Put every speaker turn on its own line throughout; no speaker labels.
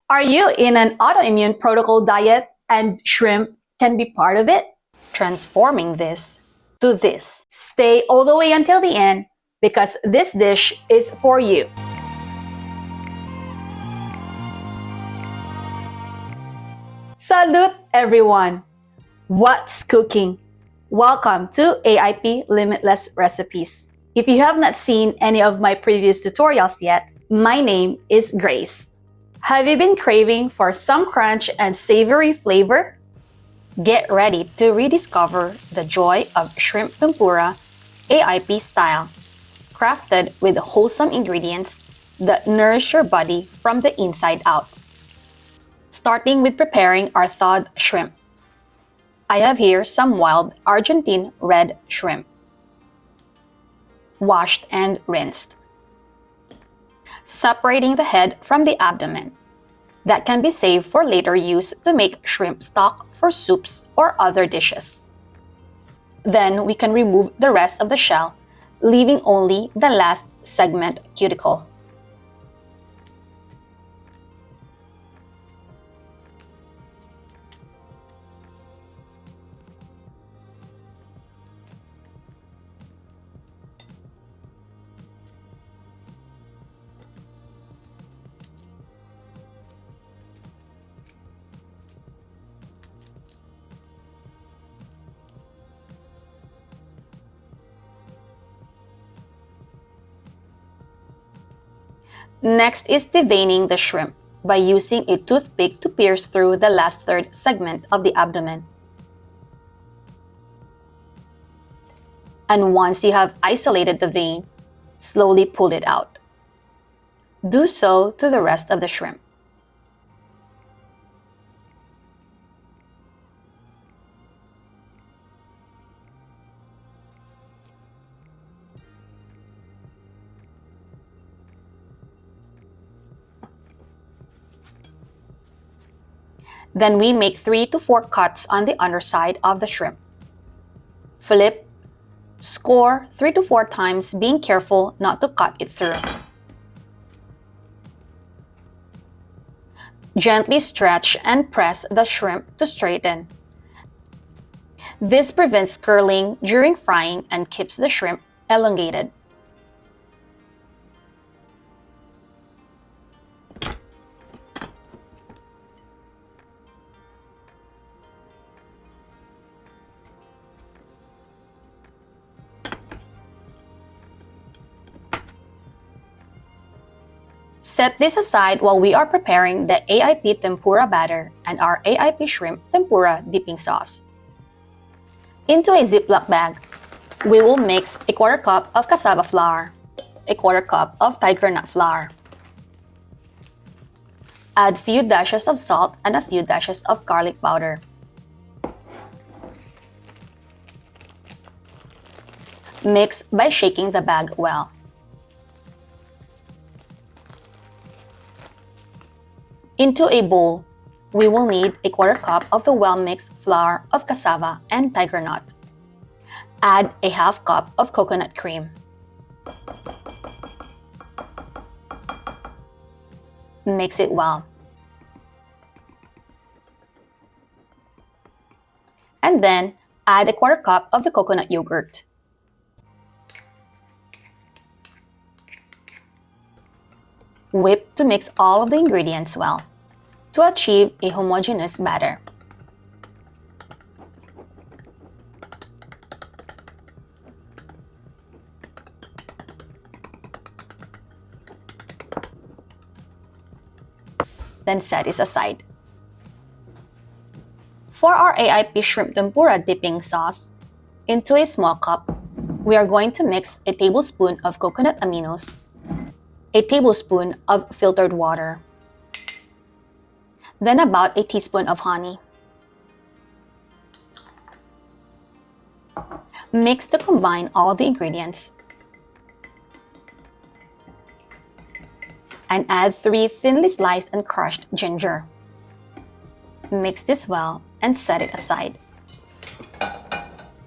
Are you in an autoimmune protocol diet and shrimp can be part of it?
Transforming this to this.
Stay all the way until the end because this dish is for you. Salute everyone! What's cooking? Welcome to AIP Limitless Recipes. If you have not seen any of my previous tutorials yet, my name is Grace. Have you been craving for some crunch and savory flavor?
Get ready to rediscover the joy of shrimp tempura AIP style, crafted with wholesome ingredients that nourish your body from the inside out. Starting with preparing our thawed shrimp. I have here some wild Argentine red shrimp, washed and rinsed. Separating the head from the abdomen. That can be saved for later use to make shrimp stock for soups or other dishes. Then we can remove the rest of the shell, leaving only the last segment cuticle. Next is deveining the shrimp by using a toothpick to pierce through the last third segment of the abdomen. And once you have isolated the vein, slowly pull it out. Do so to the rest of the shrimp. Then we make 3 to 4 cuts on the underside of the shrimp. Flip, score 3 to 4 times, being careful not to cut it through. Gently stretch and press the shrimp to straighten. This prevents curling during frying and keeps the shrimp elongated. Set this aside while we are preparing the AIP Tempura Batter and our AIP Shrimp Tempura dipping sauce. Into a Ziploc bag, we will mix a 1/4 cup of Cassava flour, a 1/4 cup of Tigernut Flour. Add few dashes of salt and a few dashes of garlic powder. Mix by shaking the bag well. Into a bowl, we will need a 1/4 cup of the well-mixed flour of cassava and tigernut. Add a 1/2 cup of coconut cream. Mix it well. And then add a 1/4 cup of the coconut yogurt. Whip to mix all of the ingredients well to achieve a homogeneous batter. Then set it aside. For our AIP Shrimp Tempura dipping sauce, into a small cup, we are going to mix a tablespoon of coconut aminos, a tablespoon of filtered water, then about a teaspoon of honey. Mix to combine all the ingredients and add 3 thinly sliced and crushed ginger. Mix this well and set it aside.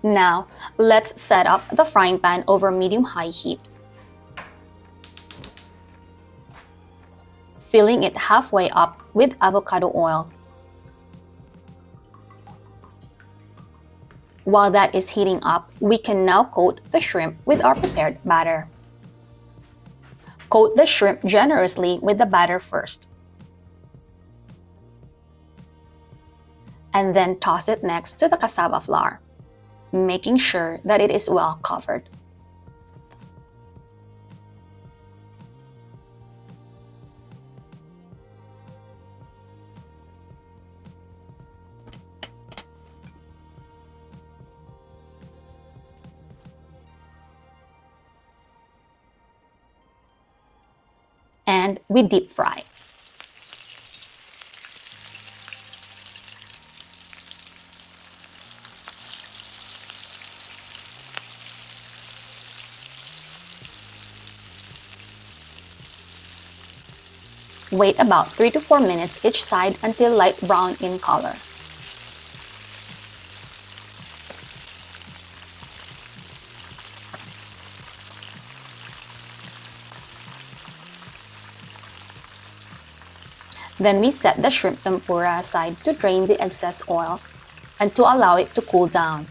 Now, let's set up the frying pan over medium-high heat. filling it halfway up with avocado oil. While that is heating up, we can now coat the shrimp with our prepared batter. Coat the shrimp generously with the batter first, and then toss it next to the cassava flour, making sure that it is well covered. And we deep fry. Wait about 3 to 4 minutes each side until light brown in color. Then we set the shrimp tempura aside to drain the excess oil and to allow it to cool down.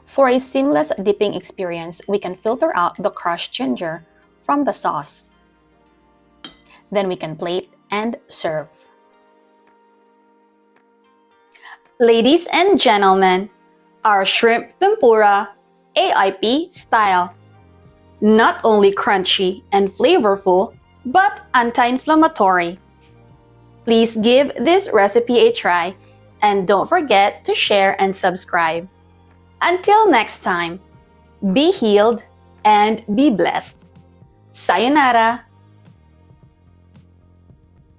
For a seamless dipping experience, we can filter out the crushed ginger from the sauce. Then we can plate and serve.
Ladies and gentlemen, our shrimp tempura AIP style. Not only crunchy and flavorful, but anti-inflammatory. Please give this recipe a try and don't forget to share and subscribe. Until next time, be healed and be blessed. Sayonara!